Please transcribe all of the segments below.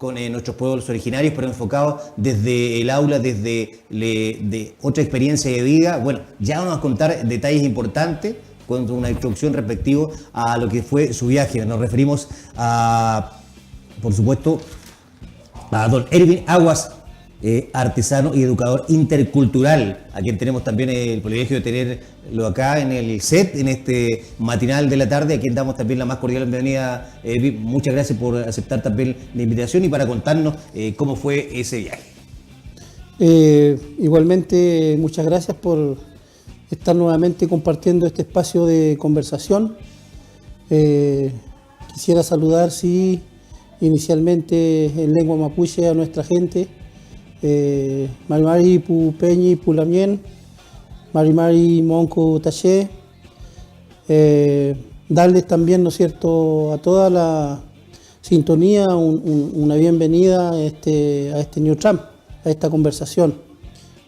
con nuestros pueblos originarios, pero enfocado desde el aula, desde de otra experiencia de vida. Bueno, ya vamos a contar detalles importantes con una introducción respectivo a lo que fue su viaje. Nos referimos a, por supuesto, a don Erwin Aguas, artesano y educador intercultural, a quien tenemos también el privilegio de tenerlo acá en el set, en este matinal de la tarde, a quien damos también la más cordial bienvenida. Muchas gracias por aceptar también la invitación y para contarnos cómo fue ese viaje. Igualmente, muchas gracias por estar nuevamente compartiendo este espacio de conversación. Quisiera saludar, sí, inicialmente en lengua mapuche a nuestra gente. Marimari pu peñi pu lamien, Marimari monco taché, darles también, ¿no es cierto?, a toda la sintonía una bienvenida a este New Trump, a esta conversación,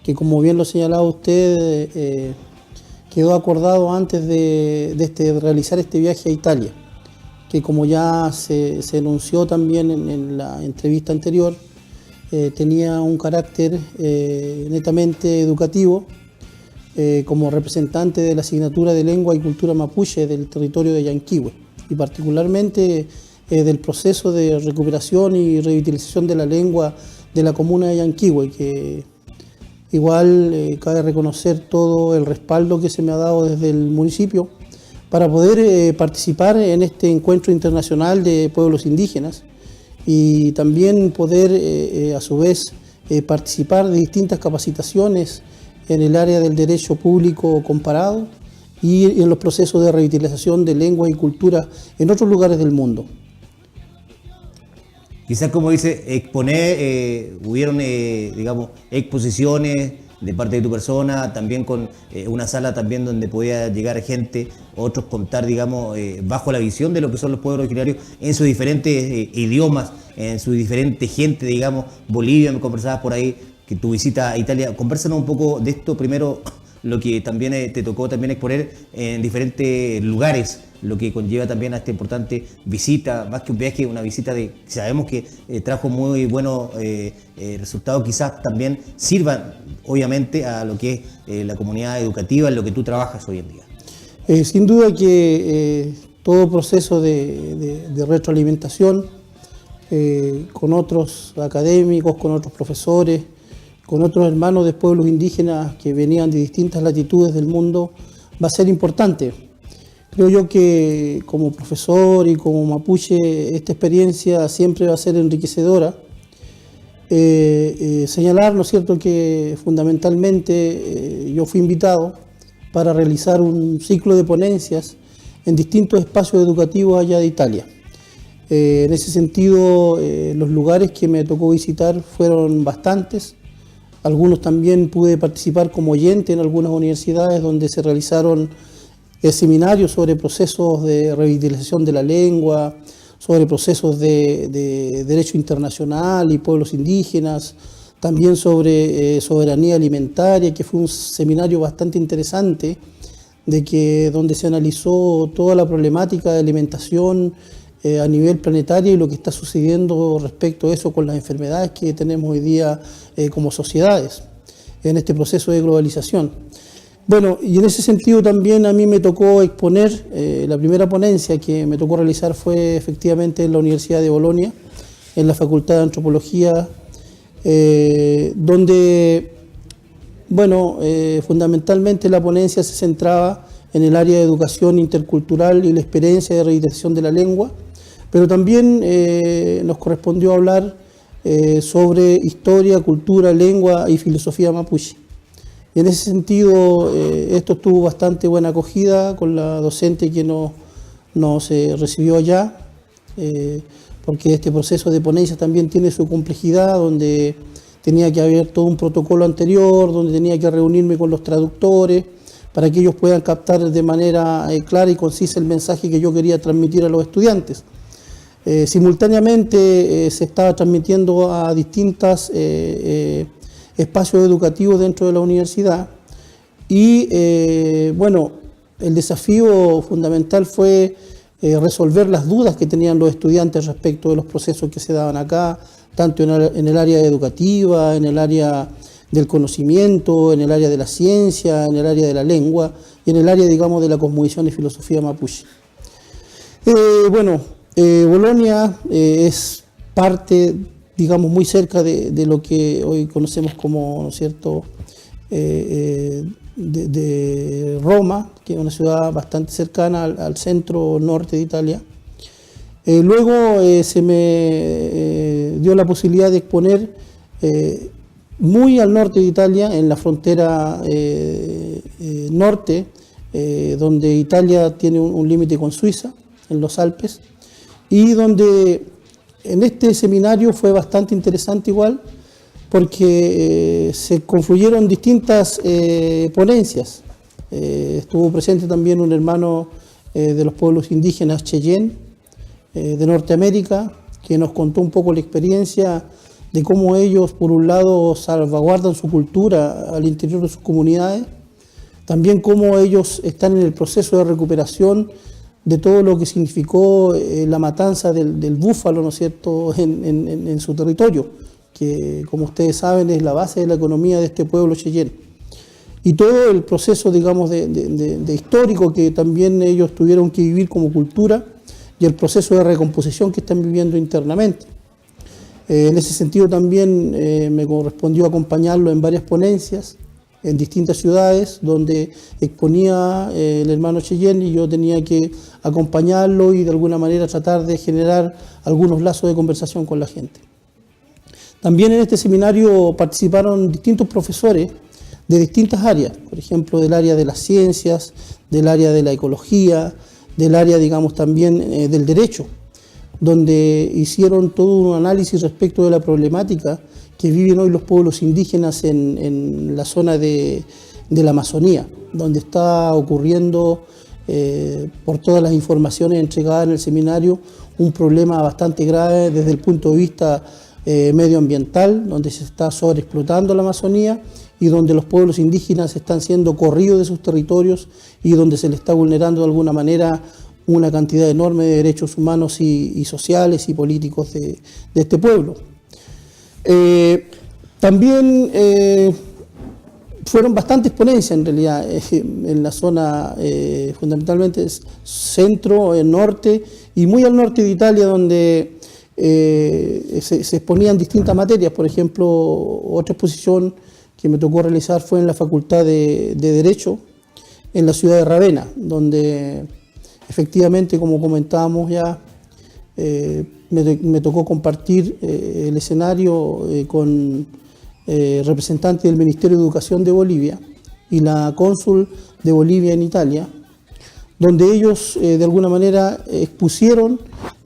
que como bien lo señalaba usted, quedó acordado antes de realizar este viaje a Italia, que como ya se anunció también en la entrevista anterior, tenía un carácter netamente educativo como representante de la asignatura de lengua y cultura mapuche del territorio de Llanquihue y particularmente del proceso de recuperación y revitalización de la lengua de la comuna de Llanquihue, que igual cabe reconocer todo el respaldo que se me ha dado desde el municipio para poder participar en este encuentro internacional de pueblos indígenas y también poder a su vez participar de distintas capacitaciones en el área del derecho público comparado y en los procesos de revitalización de lengua y cultura en otros lugares del mundo. Quizás, como dice, exponer, hubieron, digamos, exposiciones de parte de tu persona, también con una sala también donde podía llegar gente, otros contar, digamos, bajo la visión de lo que son los pueblos originarios en sus diferentes idiomas, en su diferente gente, digamos. Bolivia, me conversabas por ahí, que tu visita a Italia. Convérsanos un poco de esto, primero, lo que también te tocó también exponer en diferentes lugares, lo que conlleva también a esta importante visita, más que un viaje, una visita de, sabemos que trajo muy buenos resultados, quizás también sirvan obviamente a lo que es la comunidad educativa, en lo que tú trabajas hoy en día. Sin duda que todo proceso de retroalimentación con otros académicos, con otros profesores, con otros hermanos de pueblos indígenas que venían de distintas latitudes del mundo, va a ser importante. Creo yo que como profesor y como mapuche esta experiencia siempre va a ser enriquecedora. Señalar, ¿no es cierto?, que fundamentalmente yo fui invitado para realizar un ciclo de ponencias en distintos espacios educativos allá de Italia. En ese sentido, los lugares que me tocó visitar fueron bastantes. Algunos también pude participar como oyente en algunas universidades donde se realizaron seminarios sobre procesos de revitalización de la lengua, sobre procesos de derecho internacional y pueblos indígenas, también sobre soberanía alimentaria, que fue un seminario bastante interesante, donde se analizó toda la problemática de alimentación a nivel planetario y lo que está sucediendo respecto a eso con las enfermedades que tenemos hoy día como sociedades en este proceso de globalización. Bueno, y en ese sentido también a mí me tocó exponer, la primera ponencia que me tocó realizar fue efectivamente en la Universidad de Bolonia, en la Facultad de Antropología, donde, bueno, fundamentalmente la ponencia se centraba en el área de educación intercultural y la experiencia de revitalización de la lengua, pero también nos correspondió hablar sobre historia, cultura, lengua y filosofía mapuche. Y en ese sentido, esto tuvo bastante buena acogida con la docente que nos recibió allá, porque este proceso de ponencia también tiene su complejidad, donde tenía que haber todo un protocolo anterior, donde tenía que reunirme con los traductores, para que ellos puedan captar de manera clara y concisa el mensaje que yo quería transmitir a los estudiantes. Simultáneamente se estaba transmitiendo a distintos espacios educativos dentro de la universidad y bueno, el desafío fundamental fue resolver las dudas que tenían los estudiantes respecto de los procesos que se daban acá, tanto en el área educativa, en el área del conocimiento, en el área de la ciencia, en el área de la lengua y en el área, digamos, de la cosmovisión y filosofía mapuche. Bolonia es parte, digamos, muy cerca de lo que hoy conocemos como, ¿no es cierto?, de Roma, que es una ciudad bastante cercana al centro norte de Italia. Luego se me dio la posibilidad de exponer muy al norte de Italia, en la frontera norte, donde Italia tiene un límite con Suiza, en los Alpes, y donde en este seminario fue bastante interesante igual, porque se confluyeron distintas ponencias. Estuvo presente también un hermano de los pueblos indígenas Cheyenne, de Norteamérica, que nos contó un poco la experiencia de cómo ellos, por un lado, salvaguardan su cultura al interior de sus comunidades, también cómo ellos están en el proceso de recuperación de todo lo que significó la matanza del búfalo, ¿no es cierto?, en su territorio, que, como ustedes saben, es la base de la economía de este pueblo Cheyenne. Y todo el proceso, digamos, de histórico que también ellos tuvieron que vivir como cultura, y el proceso de recomposición que están viviendo internamente. En ese sentido también me correspondió acompañarlo en varias ponencias en distintas ciudades donde exponía el hermano Cheyenne, y yo tenía que acompañarlo y de alguna manera tratar de generar algunos lazos de conversación con la gente. También en este seminario participaron distintos profesores de distintas áreas, por ejemplo, del área de las ciencias, del área de la ecología, del área, digamos, también del derecho, donde hicieron todo un análisis respecto de la problemática que viven hoy los pueblos indígenas en la zona de la Amazonía, donde está ocurriendo, por todas las informaciones entregadas en el seminario, un problema bastante grave desde el punto de vista medioambiental, donde se está sobreexplotando la Amazonía y donde los pueblos indígenas están siendo corridos de sus territorios y donde se les está vulnerando de alguna manera una cantidad enorme de derechos humanos y sociales y políticos de este pueblo. También fueron bastantes ponencias en realidad en la zona fundamentalmente centro, norte y muy al norte de Italia, donde se exponían distintas materias. Por ejemplo, otra exposición que me tocó realizar fue en la Facultad de Derecho, en la ciudad de Ravenna, donde efectivamente, como comentábamos ya, me tocó compartir el escenario con representantes del Ministerio de Educación de Bolivia y la cónsul de Bolivia en Italia, donde ellos de alguna manera expusieron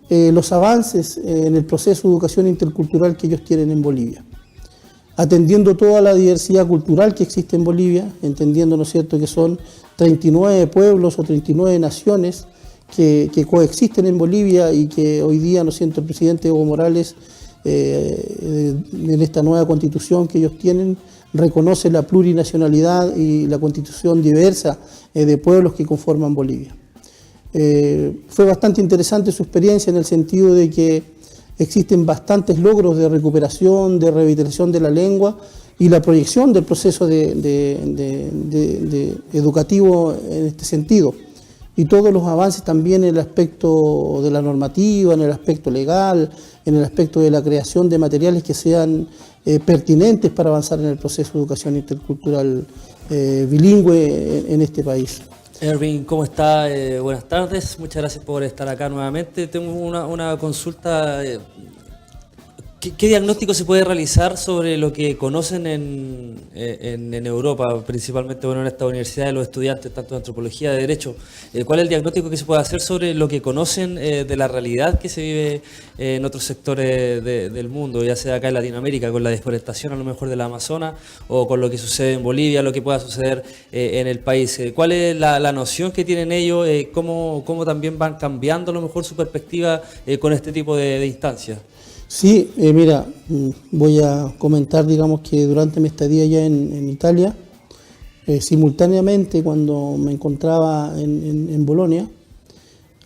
los avances en el proceso de educación intercultural que ellos tienen en Bolivia, atendiendo toda la diversidad cultural que existe en Bolivia, entendiendo, ¿no es cierto?, que son 39 pueblos o 39 naciones que coexisten en Bolivia y que hoy día, ¿no es cierto?, el presidente Evo Morales, en esta nueva constitución que ellos tienen, reconoce la plurinacionalidad y la constitución diversa de pueblos que conforman Bolivia. Fue bastante interesante su experiencia en el sentido de que existen bastantes logros de recuperación, de revitalización de la lengua y la proyección del proceso educativo en este sentido. Y todos los avances también en el aspecto de la normativa, en el aspecto legal, en el aspecto de la creación de materiales que sean pertinentes para avanzar en el proceso de educación intercultural bilingüe en este país. Erwin, ¿cómo está? Buenas tardes, muchas gracias por estar acá nuevamente. Tengo una consulta. ¿Qué diagnóstico se puede realizar sobre lo que conocen en Europa, principalmente en esta universidad de los estudiantes, tanto de antropología, de derecho? ¿Cuál es el diagnóstico que se puede hacer sobre lo que conocen de la realidad que se vive en otros sectores del mundo, ya sea acá en Latinoamérica, con la deforestación a lo mejor de la Amazonas, o con lo que sucede en Bolivia, lo que pueda suceder en el país? ¿Cuál es la noción que tienen ellos? ¿Cómo también van cambiando a lo mejor su perspectiva con este tipo de instancias? Sí, mira, voy a comentar, digamos, que durante mi estadía ya en Italia, simultáneamente cuando me encontraba en Bolonia,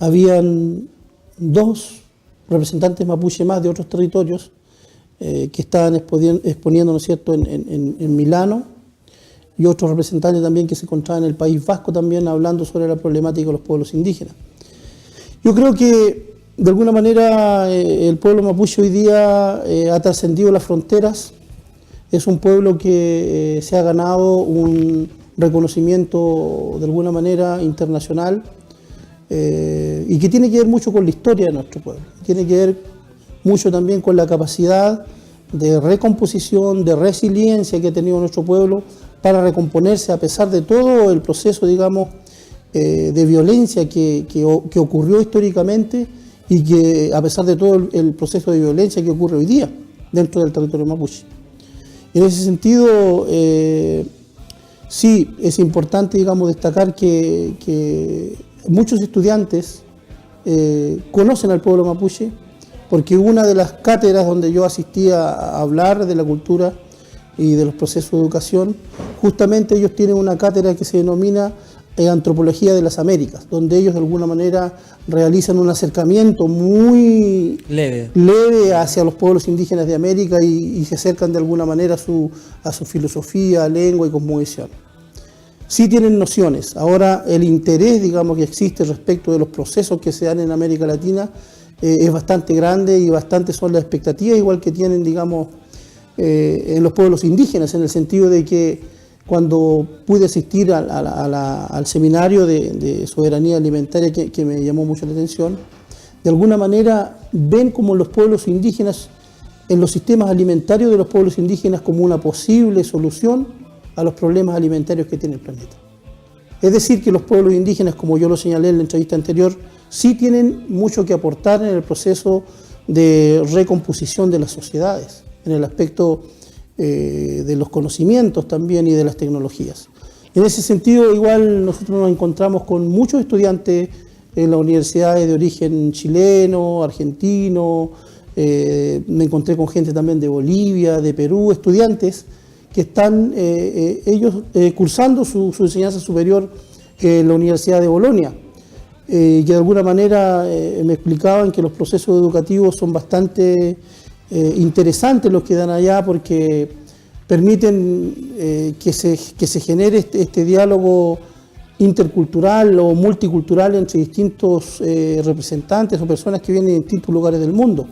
habían dos representantes mapuche más de otros territorios que estaban exponiendo, ¿no es cierto?, en Milano, y otros representantes también que se encontraban en el País Vasco también hablando sobre la problemática de los pueblos indígenas. Yo creo que de alguna manera el pueblo mapuche hoy día ha trascendido las fronteras, es un pueblo que se ha ganado un reconocimiento de alguna manera internacional y que tiene que ver mucho con la historia de nuestro pueblo, tiene que ver mucho también con la capacidad de recomposición, de resiliencia que ha tenido nuestro pueblo para recomponerse a pesar de todo el proceso, digamos, de violencia que ocurrió históricamente y que a pesar de todo el proceso de violencia que ocurre hoy día dentro del territorio mapuche. En ese sentido, sí, es importante, digamos, destacar que muchos estudiantes conocen al pueblo mapuche, porque una de las cátedras donde yo asistía a hablar de la cultura y de los procesos de educación, justamente ellos tienen una cátedra que se denomina Antropología de las Américas, donde ellos de alguna manera realizan un acercamiento muy leve hacia los pueblos indígenas de América y se acercan de alguna manera a su filosofía, lengua y cosmovisión. Sí tienen nociones. Ahora el interés, digamos, que existe respecto de los procesos que se dan en América Latina es bastante grande y bastantes son las expectativas, igual que tienen, digamos, en los pueblos indígenas, en el sentido de que cuando pude asistir al seminario de soberanía alimentaria que me llamó mucho la atención, de alguna manera ven como los pueblos indígenas, en los sistemas alimentarios de los pueblos indígenas como una posible solución a los problemas alimentarios que tiene el planeta. Es decir, que los pueblos indígenas, como yo lo señalé en la entrevista anterior, sí tienen mucho que aportar en el proceso de recomposición de las sociedades, en el aspecto de los conocimientos también y de las tecnologías. En ese sentido, igual nosotros nos encontramos con muchos estudiantes en las universidades de origen chileno, argentino, me encontré con gente también de Bolivia, de Perú, estudiantes que están ellos cursando su enseñanza superior en la Universidad de Bolonia, que de alguna manera me explicaban que los procesos educativos son bastante interesantes los que dan allá porque permiten que se genere este diálogo intercultural o multicultural entre distintos representantes o personas que vienen de distintos lugares del mundo.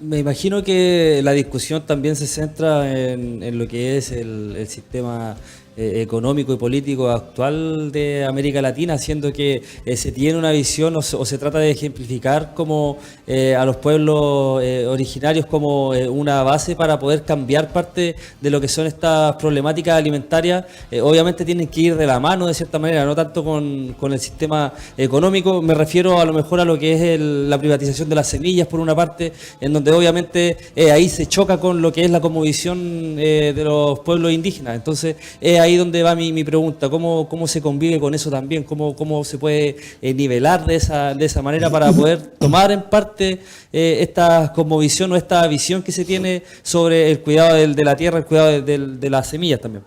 Me imagino que la discusión también se centra en lo que es el sistema económico y político actual de América Latina, siendo que se tiene una visión o se trata de ejemplificar como a los pueblos originarios como una base para poder cambiar parte de lo que son estas problemáticas alimentarias. Obviamente tienen que ir de la mano de cierta manera, no tanto con el sistema económico. Me refiero a lo mejor a lo que es la privatización de las semillas por una parte, en donde obviamente ahí se choca con lo que es la cosmovisión de los pueblos indígenas. Entonces ahí donde va mi pregunta, ¿cómo se convive con eso también? ¿Cómo se puede nivelar de esa manera para poder tomar en parte esta cosmovisión o esta visión que se tiene sobre el cuidado de la tierra, el cuidado de las semillas también?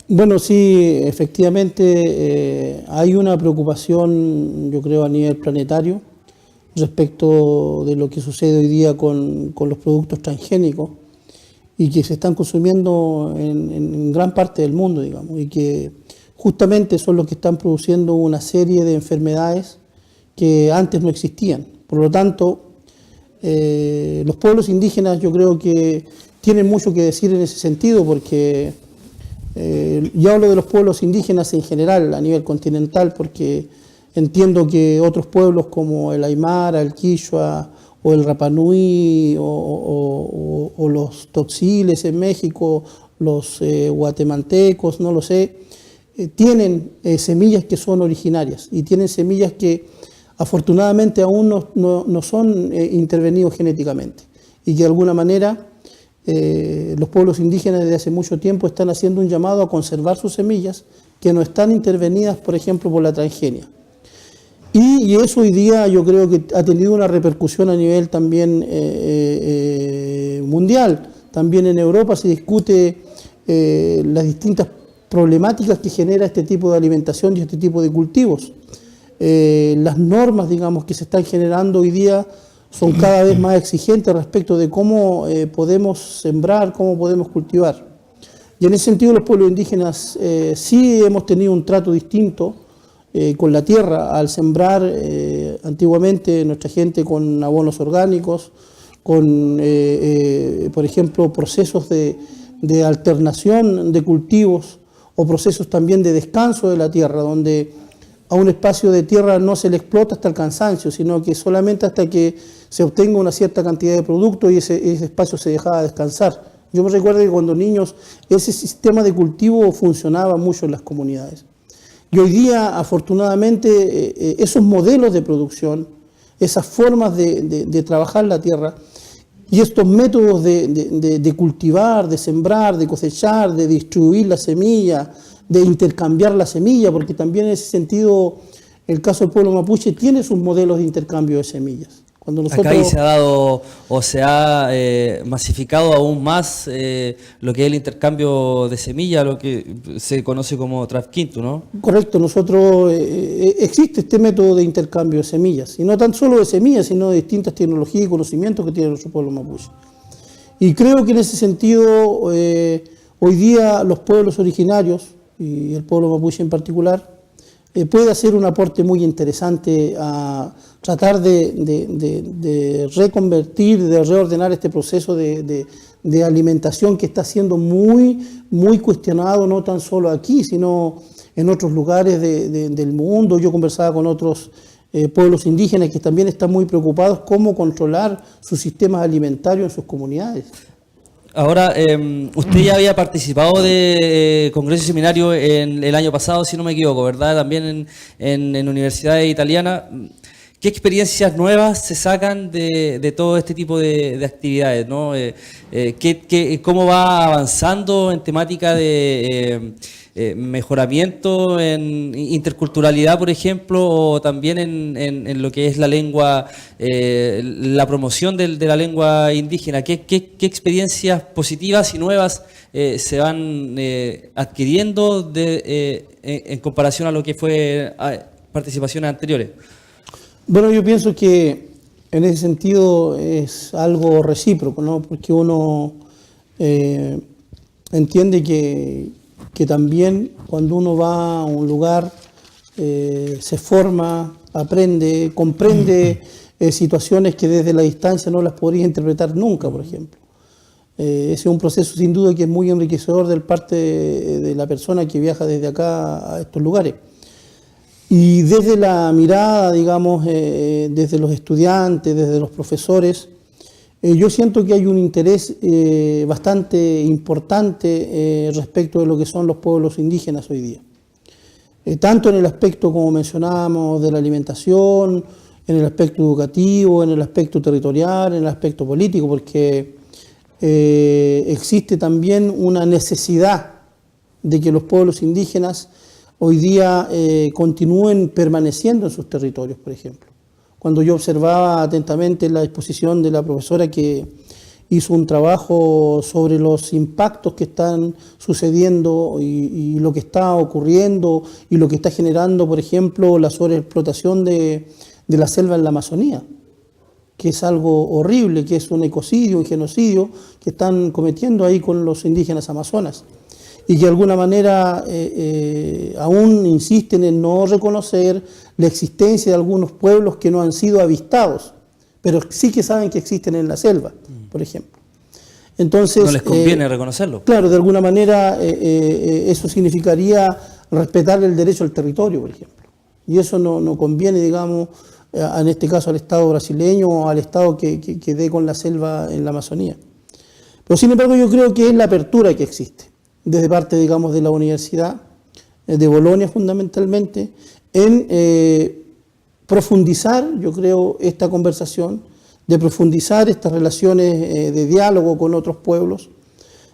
Bueno, sí, efectivamente hay una preocupación, yo creo, a nivel planetario respecto de lo que sucede hoy día con los productos transgénicos y que se están consumiendo en gran parte del mundo, digamos, y que justamente son los que están produciendo una serie de enfermedades que antes no existían. Por lo tanto, los pueblos indígenas yo creo que tienen mucho que decir en ese sentido, porque yo hablo de los pueblos indígenas en general, a nivel continental, porque entiendo que otros pueblos como el Aymara, el Quichua, o el Rapanui, o los Tzotzíles en México, los guatemaltecos, no lo sé, tienen semillas que son originarias y tienen semillas que afortunadamente aún no son intervenidos genéticamente y que de alguna manera los pueblos indígenas desde hace mucho tiempo están haciendo un llamado a conservar sus semillas que no están intervenidas, por ejemplo, por la transgenia. Y eso hoy día yo creo que ha tenido una repercusión a nivel también mundial. También en Europa se discute las distintas problemáticas que genera este tipo de alimentación y este tipo de cultivos. Las normas, digamos, que se están generando hoy día son cada vez más exigentes respecto de cómo podemos sembrar, cómo podemos cultivar. Y en ese sentido los pueblos indígenas sí hemos tenido un trato distinto con la tierra al sembrar antiguamente nuestra gente con abonos orgánicos, con, por ejemplo, procesos de alternación de cultivos o procesos también de descanso de la tierra, donde a un espacio de tierra no se le explota hasta el cansancio, sino que solamente hasta que se obtenga una cierta cantidad de producto y ese espacio se dejaba descansar. Yo me recuerdo que cuando niños ese sistema de cultivo funcionaba mucho en las comunidades. Y hoy día, afortunadamente, esos modelos de producción, esas formas de trabajar la tierra y estos métodos de cultivar, de sembrar, de cosechar, de distribuir la semilla, de intercambiar la semilla, porque también en ese sentido el caso del pueblo mapuche tiene sus modelos de intercambio de semillas. Cuando nosotros... Acá ahí se ha dado o se ha masificado aún más lo que es el intercambio de semillas, lo que se conoce como Trafquinto, ¿no? Correcto, nosotros existe este método de intercambio de semillas, y no tan solo de semillas, sino de distintas tecnologías y conocimientos que tiene nuestro pueblo mapuche. Y creo que en ese sentido hoy día los pueblos originarios, y el pueblo mapuche en particular, puede hacer un aporte muy interesante a tratar de reconvertir, de reordenar este proceso de alimentación que está siendo muy cuestionado, no tan solo aquí, sino en otros lugares del mundo. Yo conversaba con otros pueblos indígenas que también están muy preocupados cómo controlar sus sistemas alimentarios en sus comunidades. Ahora, usted ya había participado de congreso y seminario en el año pasado, si no me equivoco, ¿verdad? También en universidades italianas. ¿Qué experiencias nuevas se sacan de todo este tipo de actividades, ¿no? ¿Cómo va avanzando en temática de mejoramiento en interculturalidad, por ejemplo, o también en lo que es la lengua, la promoción de la lengua indígena? ¿Qué experiencias positivas y nuevas se van adquiriendo en comparación a lo que fue participaciones anteriores? Bueno, yo pienso que en ese sentido es algo recíproco, ¿no? Porque uno entiende que también cuando uno va a un lugar se forma, aprende, comprende situaciones que desde la distancia no las podría interpretar nunca, por ejemplo. Ese es un proceso sin duda que es muy enriquecedor de parte de la persona que viaja desde acá a estos lugares. Y desde la mirada, digamos, desde los estudiantes, desde los profesores, yo siento que hay un interés bastante importante respecto de lo que son los pueblos indígenas hoy día. Tanto en el aspecto, como mencionábamos, de la alimentación, en el aspecto educativo, en el aspecto territorial, en el aspecto político, porque existe también una necesidad de que los pueblos indígenas hoy día continúen permaneciendo en sus territorios, por ejemplo. Cuando yo observaba atentamente la exposición de la profesora que hizo un trabajo sobre los impactos que están sucediendo y lo que está ocurriendo y lo que está generando, por ejemplo, la sobreexplotación de la selva en la Amazonía, que es algo horrible, que es un ecocidio, un genocidio que están cometiendo ahí con los indígenas amazonas. Y que de alguna manera aún insisten en no reconocer la existencia de algunos pueblos que no han sido avistados, pero sí que saben que existen en la selva, por ejemplo. Entonces, no les conviene reconocerlo. Claro, de alguna manera eso significaría respetar el derecho al territorio, por ejemplo. Y eso no conviene, digamos, en este caso al Estado brasileño o al Estado que dé con la selva en la Amazonía. Pero sin embargo yo creo que es la apertura que existe desde parte, digamos, de la Universidad de Bolonia fundamentalmente, en profundizar, yo creo, esta conversación, de profundizar estas relaciones de diálogo con otros pueblos.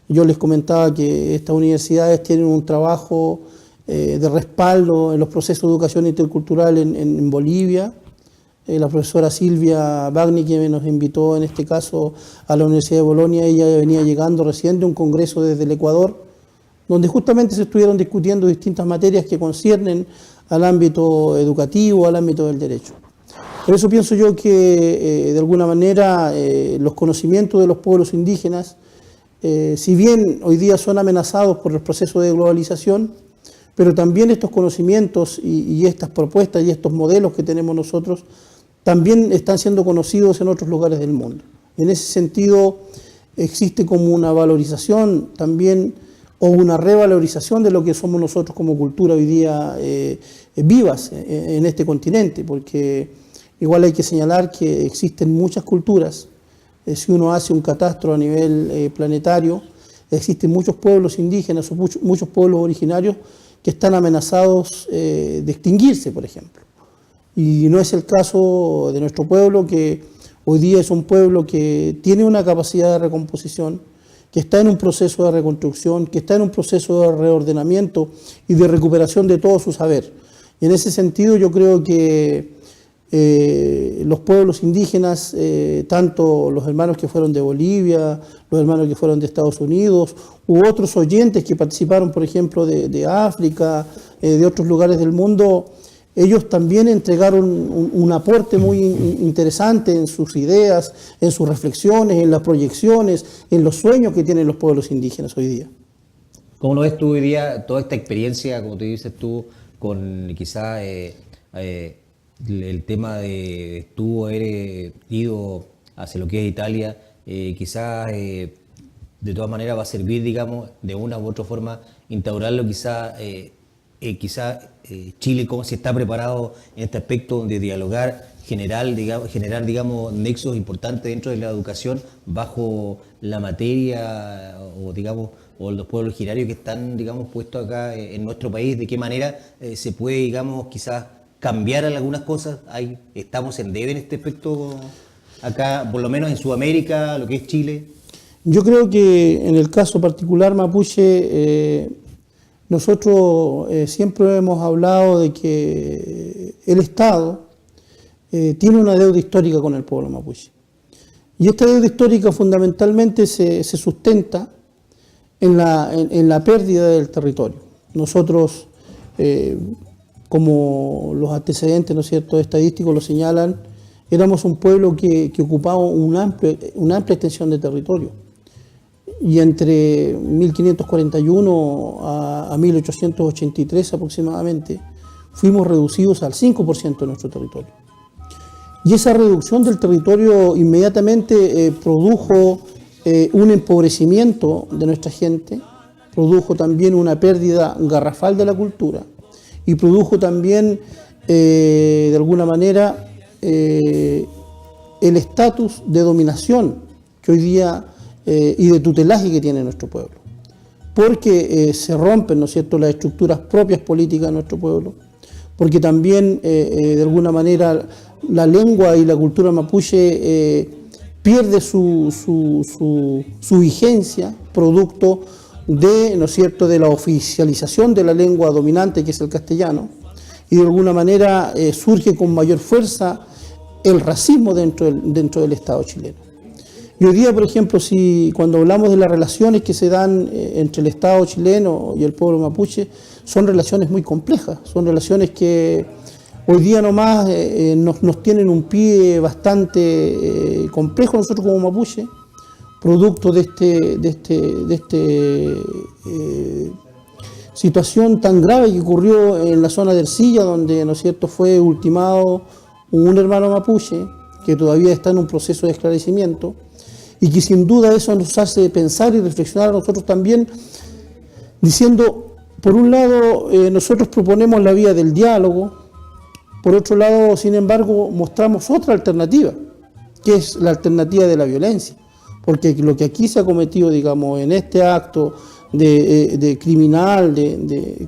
Yo les comentaba que estas universidades tienen un trabajo de respaldo en los procesos de educación intercultural en Bolivia. La profesora Silvia Bagni, que nos invitó en este caso a la Universidad de Bolonia, ella venía llegando recién de un congreso desde el Ecuador, donde justamente se estuvieron discutiendo distintas materias que conciernen al ámbito educativo, al ámbito del derecho. Por eso pienso yo que de alguna manera los conocimientos de los pueblos indígenas, si bien hoy día son amenazados por el proceso de globalización, pero también estos conocimientos y estas propuestas y estos modelos que tenemos nosotros también están siendo conocidos en otros lugares del mundo. En ese sentido existe como una valorización también o una revalorización de lo que somos nosotros como cultura hoy día vivas en este continente, porque igual hay que señalar que existen muchas culturas. Si uno hace un catastro a nivel planetario, existen muchos pueblos indígenas o muchos pueblos originarios que están amenazados de extinguirse, por ejemplo. Y no es el caso de nuestro pueblo, que hoy día es un pueblo que tiene una capacidad de recomposición, que está en un proceso de reconstrucción, que está en un proceso de reordenamiento y de recuperación de todo su saber. Y en ese sentido yo creo que los pueblos indígenas, tanto los hermanos que fueron de Bolivia, los hermanos que fueron de Estados Unidos, u otros oyentes que participaron, por ejemplo, de África, de otros lugares del mundo, ellos también entregaron un aporte muy interesante en sus ideas, en sus reflexiones, en las proyecciones, en los sueños que tienen los pueblos indígenas hoy día. ¿Cómo lo ves tú hoy día, toda esta experiencia, como te dices tú, con quizá el tema de tú haber ido hacia lo que es Italia, quizás de todas maneras va a servir, digamos, de una u otra forma, instaurarlo quizá Chile, cómo se está preparado en este aspecto de dialogar, generar, digamos, nexos importantes dentro de la educación bajo la materia o, digamos, o los pueblos originarios que están, digamos, puestos acá en nuestro país, de qué manera se puede, digamos, quizás cambiar algunas cosas. Estamos en debe en este aspecto acá, por lo menos en Sudamérica, lo que es Chile. Yo creo que en el caso particular mapuche, nosotros siempre hemos hablado de que el Estado tiene una deuda histórica con el pueblo mapuche. Y esta deuda histórica fundamentalmente se sustenta en la pérdida del territorio. Nosotros, como los antecedentes, ¿no es cierto?, estadísticos lo señalan, éramos un pueblo que ocupaba una amplia extensión de territorio. Y entre 1541 a 1883 aproximadamente, fuimos reducidos al 5% de nuestro territorio. Y esa reducción del territorio inmediatamente produjo un empobrecimiento de nuestra gente, produjo también una pérdida garrafal de la cultura y produjo también, de alguna manera, el estatus de dominación que hoy día y de tutelaje que tiene nuestro pueblo, porque se rompen, ¿no es cierto?, las estructuras propias políticas de nuestro pueblo, porque también de alguna manera la lengua y la cultura mapuche pierde su vigencia producto de, ¿no es cierto?, de la oficialización de la lengua dominante, que es el castellano, y de alguna manera surge con mayor fuerza el racismo dentro del Estado chileno. Y hoy día, por ejemplo, cuando hablamos de las relaciones que se dan entre el Estado chileno y el pueblo mapuche, son relaciones muy complejas, son relaciones que hoy día nomás nos tienen un pie bastante complejo nosotros como mapuche, producto de esta situación tan grave que ocurrió en la zona de Ercilla, donde, ¿no es cierto?, fue ultimado un hermano mapuche que todavía está en un proceso de esclarecimiento, y que sin duda eso nos hace pensar y reflexionar a nosotros también, diciendo, por un lado, nosotros proponemos la vía del diálogo, por otro lado, sin embargo, mostramos otra alternativa, que es la alternativa de la violencia, porque lo que aquí se ha cometido, digamos, en este acto de criminal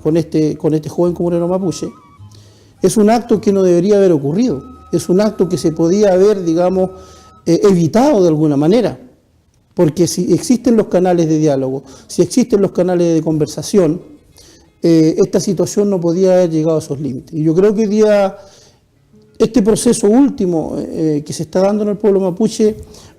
con este joven comunero mapuche, es un acto que no debería haber ocurrido, es un acto que se podía haber, digamos, evitado de alguna manera, porque si existen los canales de diálogo, si existen los canales de conversación, esta situación no podía haber llegado a esos límites. Y yo creo que hoy día este proceso último que se está dando en el pueblo mapuche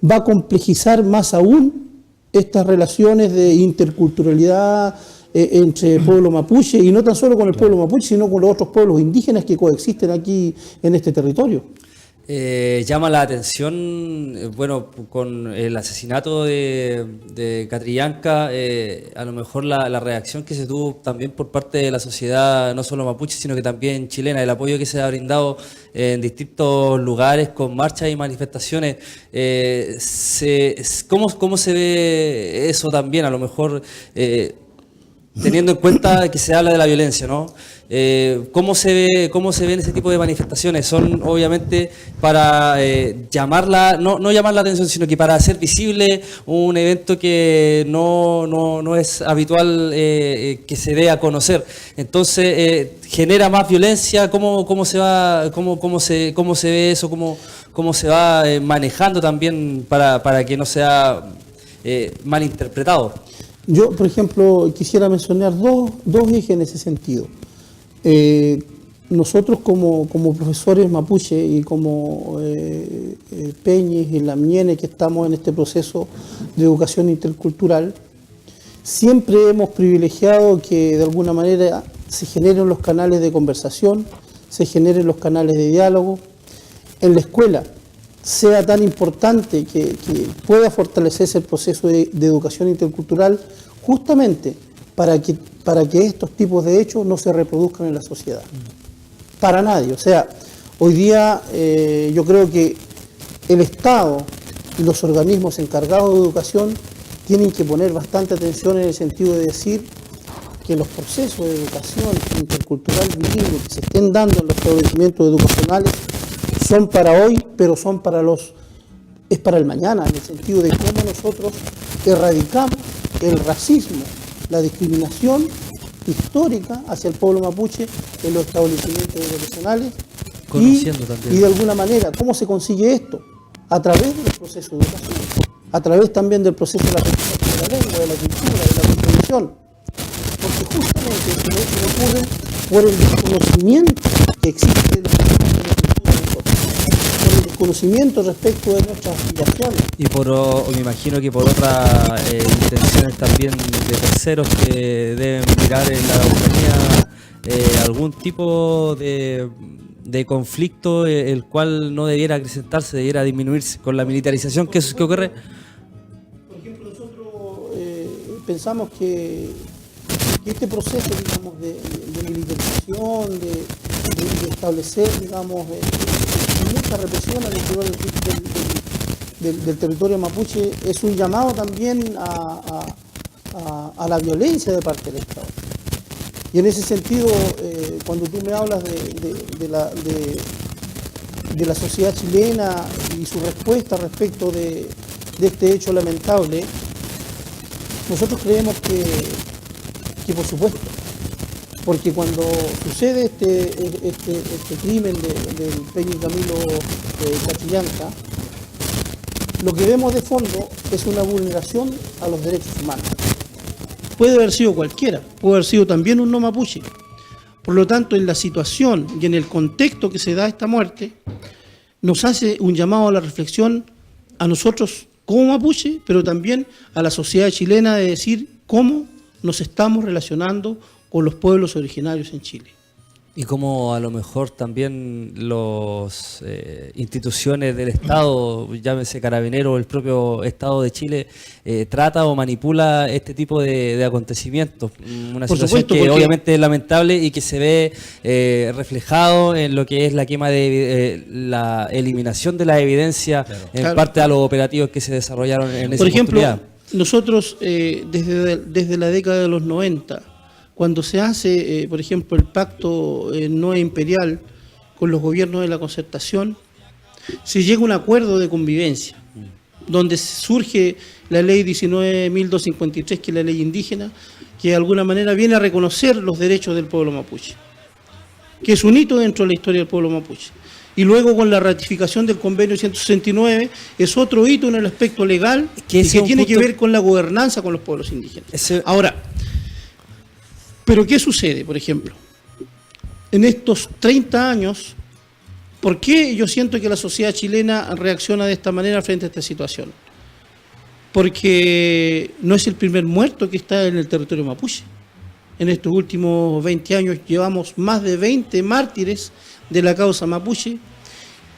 va a complejizar más aún estas relaciones de interculturalidad entre el pueblo mapuche, y no tan solo con el pueblo mapuche, sino con los otros pueblos indígenas que coexisten aquí en este territorio. Llama la atención, bueno, con el asesinato de Catrillanca, a lo mejor la reacción que se tuvo también por parte de la sociedad, no solo mapuche, sino que también chilena, el apoyo que se ha brindado en distintos lugares con marchas y manifestaciones. ¿Cómo se ve eso también? A lo mejor teniendo en cuenta que se habla de la violencia, ¿no? ¿Cómo se ven ese tipo de manifestaciones? Son obviamente para no llamar la atención, sino que para hacer visible un evento que no es habitual que se dé a conocer. Entonces, genera más violencia. ¿Cómo se ve eso? ¿Cómo se va manejando también para que no sea malinterpretado? Yo, por ejemplo, quisiera mencionar dos ejes en ese sentido. Nosotros como profesores mapuche y como peñis y lamienes que estamos en este proceso de educación intercultural, siempre hemos privilegiado que de alguna manera se generen los canales de conversación, se generen los canales de diálogo. En la escuela sea tan importante que pueda fortalecerse el proceso de educación intercultural justamente para que estos tipos de hechos no se reproduzcan en la sociedad. Para nadie. O sea, hoy día yo creo que el Estado y los organismos encargados de educación tienen que poner bastante atención en el sentido de decir que los procesos de educación intercultural bilingüe que se estén dando en los establecimientos educacionales son para hoy, pero es para el mañana, en el sentido de cómo nosotros erradicamos el racismo, la discriminación histórica hacia el pueblo mapuche en los establecimientos educacionales y de alguna manera, ¿cómo se consigue esto? A través del proceso de educación, a través también del proceso de la lengua, de la cultura, de la comprensión, porque justamente estos hechos ocurren por el desconocimiento que existe de el desconocimiento respecto de nuestras aspiraciones. Y me imagino que por otras intenciones también de terceros que deben mirar en la Ucrania algún tipo de conflicto el cual no debiera acrecentarse, debiera disminuirse con la militarización que ocurre. Por ejemplo, nosotros pensamos que este proceso, digamos, de militarización, de establecer, digamos, mucha represión al interior del territorio mapuche es un llamado también a la violencia de parte del Estado. Y en ese sentido, cuando tú me hablas de la sociedad chilena y su respuesta respecto de este hecho lamentable, nosotros creemos que por supuesto, porque cuando sucede este crimen del Peñi Camilo Catrillanca, lo que vemos de fondo es una vulneración a los derechos humanos. Puede haber sido cualquiera, puede haber sido también un no mapuche. Por lo tanto, en la situación y en el contexto que se da esta muerte, nos hace un llamado a la reflexión a nosotros como mapuche, pero también a la sociedad chilena de decir cómo nos estamos relacionando con los pueblos originarios en Chile. Y cómo a lo mejor también las instituciones del Estado, llámese Carabineros o el propio Estado de Chile, trata o manipula este tipo de acontecimientos. Una Por situación supuesto, que porque obviamente es lamentable y que se ve reflejado en lo que es la quema la eliminación de la evidencia en parte a los operativos que se desarrollaron en esa oportunidad. Por ejemplo, nosotros desde la década de los 90, cuando se hace, por ejemplo, el pacto no imperial con los gobiernos de la concertación, se llega a un acuerdo de convivencia, donde surge la ley 19.253, que es la ley indígena, que de alguna manera viene a reconocer los derechos del pueblo mapuche, que es un hito dentro de la historia del pueblo mapuche. Y luego con la ratificación del convenio 169 es otro hito en el aspecto legal que tiene que ver con la gobernanza con los pueblos indígenas. Ahora, ¿pero qué sucede, por ejemplo? En estos 30 años, ¿por qué yo siento que la sociedad chilena reacciona de esta manera frente a esta situación? Porque no es el primer muerto que está en el territorio mapuche. En estos últimos 20 años llevamos más de 20 mártires de la causa mapuche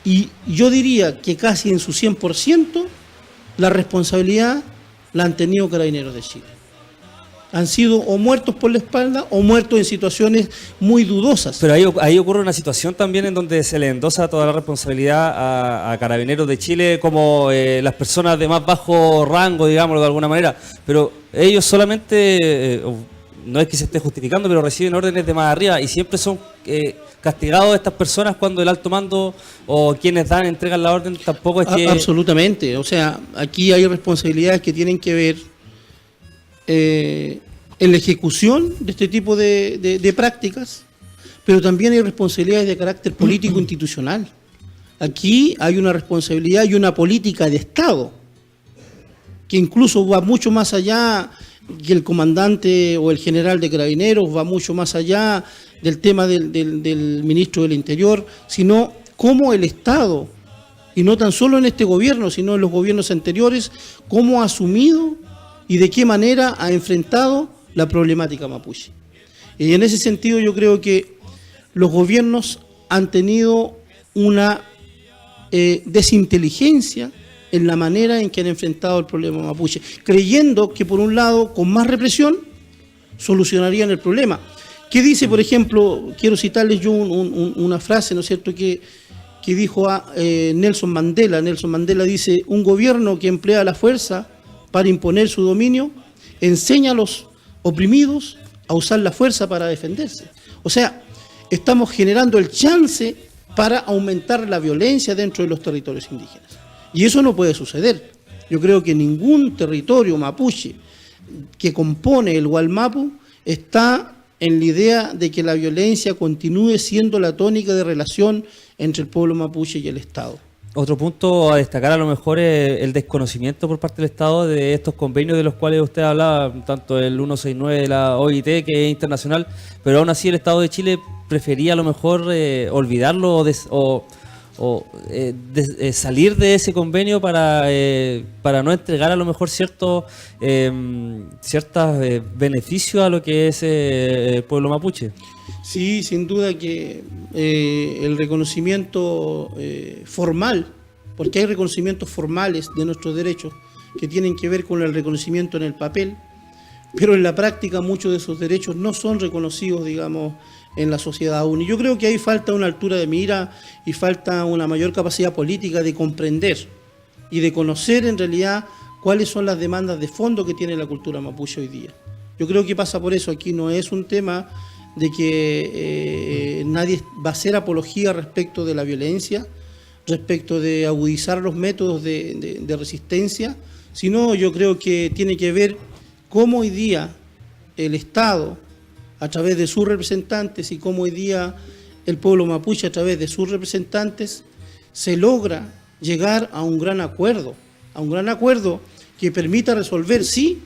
Y yo diría que casi en su 100% la responsabilidad la han tenido Carabineros de Chile. Han sido o muertos por la espalda o muertos en situaciones muy dudosas. Pero ahí ocurre una situación también en donde se le endosa toda la responsabilidad a Carabineros de Chile como las personas de más bajo rango, digámoslo de alguna manera. Pero ellos solamente, no es que se esté justificando, pero reciben órdenes de más arriba y siempre son castigados estas personas cuando el alto mando o quienes entregan la orden tampoco es que... Absolutamente. O sea, aquí hay responsabilidades que tienen que ver en la ejecución de este tipo de prácticas, pero también hay responsabilidades de carácter político institucional. Aquí hay una responsabilidad y una política de Estado que incluso va mucho más allá que el comandante o el general de Carabineros, va mucho más allá del tema del ministro del Interior, sino cómo el Estado, y no tan solo en este gobierno, sino en los gobiernos anteriores, cómo ha asumido y de qué manera ha enfrentado la problemática mapuche. Y en ese sentido yo creo que los gobiernos han tenido una desinteligencia en la manera en que han enfrentado el problema mapuche, creyendo que por un lado con más represión solucionarían el problema. ¿Qué dice, por ejemplo, quiero citarles yo una frase, ¿no es cierto?, que dijo Nelson Mandela. Nelson Mandela dice: un gobierno que emplea la fuerza para imponer su dominio enseña a los oprimidos a usar la fuerza para defenderse. O sea, estamos generando el chance para aumentar la violencia dentro de los territorios indígenas. Y eso no puede suceder. Yo creo que ningún territorio mapuche que compone el Gualmapu está en la idea de que la violencia continúe siendo la tónica de relación entre el pueblo mapuche y el Estado. Otro punto a destacar a lo mejor es el desconocimiento por parte del Estado de estos convenios de los cuales usted hablaba, tanto el 169 de la OIT, que es internacional, pero aún así el Estado de Chile prefería a lo mejor olvidarlo o salir de ese convenio para no entregar a lo mejor ciertos beneficios a lo que es el pueblo mapuche. Sí, sin duda que el reconocimiento formal, porque hay reconocimientos formales de nuestros derechos que tienen que ver con el reconocimiento en el papel, pero en la práctica muchos de esos derechos no son reconocidos, digamos, en la sociedad aún. Y yo creo que ahí falta una altura de mira y falta una mayor capacidad política de comprender y de conocer en realidad cuáles son las demandas de fondo que tiene la cultura mapuche hoy día. Yo creo que pasa por eso. Aquí no es un tema de que nadie va a hacer apología respecto de la violencia, respecto de agudizar los métodos de resistencia, sino yo creo que tiene que ver cómo hoy día el Estado, a través de sus representantes, y cómo hoy día el pueblo mapuche, a través de sus representantes, se logra llegar a un gran acuerdo que permita resolver, sí,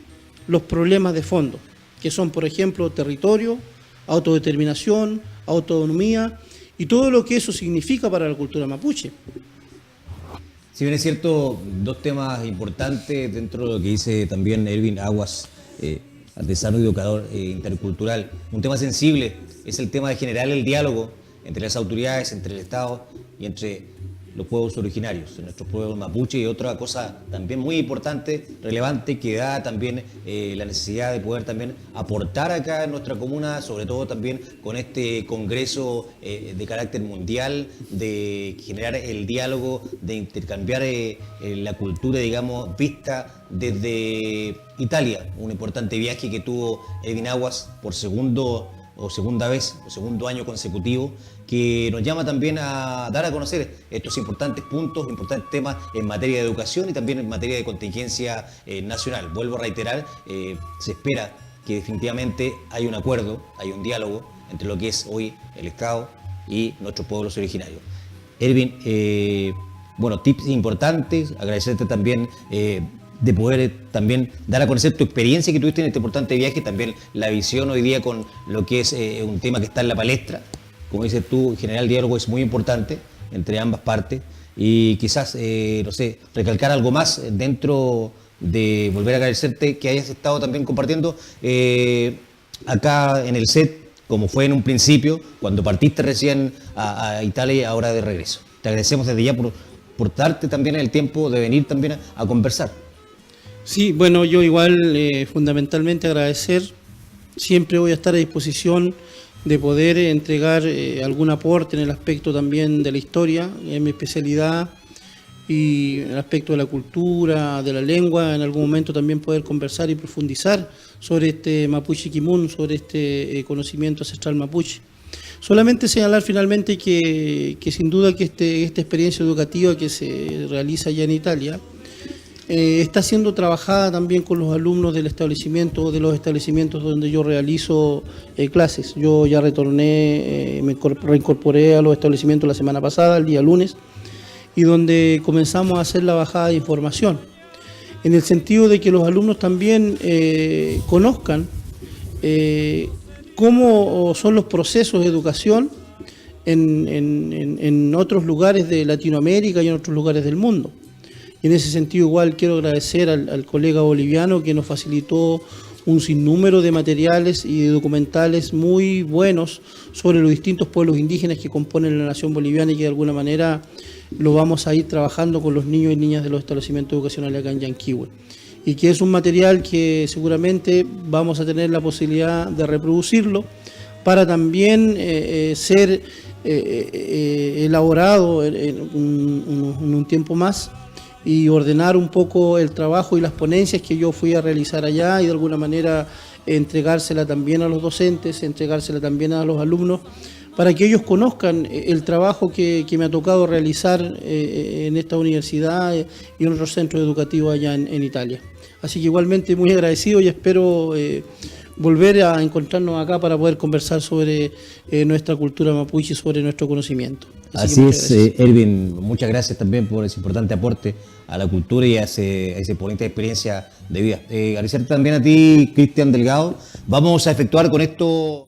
los problemas de fondo, que son, por ejemplo, territorio, autodeterminación, autonomía y todo lo que eso significa para la cultura mapuche. Si bien es cierto, dos temas importantes dentro de lo que dice también Erwin Aguas, artesano y educador intercultural. Un tema sensible es el tema de generar el diálogo entre las autoridades, entre el Estado y entre los pueblos originarios, nuestros pueblos mapuche. Y otra cosa también muy importante, relevante, que da también la necesidad de poder también aportar acá en nuestra comuna, sobre todo también con este congreso de carácter mundial, de generar el diálogo, de intercambiar la cultura, digamos, vista desde Italia, un importante viaje que tuvo Erwin Aguas por segundo año consecutivo, que nos llama también a dar a conocer estos importantes puntos, importantes temas en materia de educación y también en materia de contingencia nacional. Vuelvo a reiterar, se espera que definitivamente hay un acuerdo, hay un diálogo entre lo que es hoy el Estado y nuestros pueblos originarios. Erwin, tips importantes, agradecerte también de poder también dar a conocer tu experiencia que tuviste en este importante viaje, también la visión hoy día con lo que es un tema que está en la palestra. Como dices tú, generar el diálogo es muy importante entre ambas partes y quizás, recalcar algo más dentro de volver a agradecerte que hayas estado también compartiendo acá en el set, como fue en un principio, cuando partiste recién a Italia y ahora de regreso. Te te agradecemos desde ya por darte también el tiempo de venir también a conversar. Sí, bueno, yo igual fundamentalmente agradecer, siempre voy a estar a disposición de poder entregar algún aporte en el aspecto también de la historia, en mi especialidad, y en el aspecto de la cultura, de la lengua, en algún momento también poder conversar y profundizar sobre este Mapuche Kimun, sobre este conocimiento ancestral mapuche. Solamente señalar finalmente que sin duda que esta experiencia educativa que se realiza allá en Italia está siendo trabajada también con los alumnos del establecimiento, de los establecimientos donde yo realizo clases. Yo ya retorné, me reincorporé a los establecimientos la semana pasada, el día lunes, y donde comenzamos a hacer la bajada de información, en el sentido de que los alumnos también conozcan cómo son los procesos de educación en otros lugares de Latinoamérica y en otros lugares del mundo. Y en ese sentido igual quiero agradecer al colega boliviano que nos facilitó un sinnúmero de materiales y de documentales muy buenos sobre los distintos pueblos indígenas que componen la nación boliviana y que de alguna manera lo vamos a ir trabajando con los niños y niñas de los establecimientos educacionales acá en Yanquihue. Y que es un material que seguramente vamos a tener la posibilidad de reproducirlo para también ser elaborado en un tiempo más y ordenar un poco el trabajo y las ponencias que yo fui a realizar allá y de alguna manera entregársela también a los docentes, entregársela también a los alumnos, para que ellos conozcan el trabajo que me ha tocado realizar en esta universidad y en otros centros educativos allá en Italia. Así que igualmente muy agradecido y espero volver a encontrarnos acá para poder conversar sobre nuestra cultura mapuche y sobre nuestro conocimiento. Así es, Erwin, muchas gracias también por ese importante aporte a la cultura y a esa bonita experiencia de vida. Agradecer también a ti, Cristian Delgado. Vamos a efectuar con esto...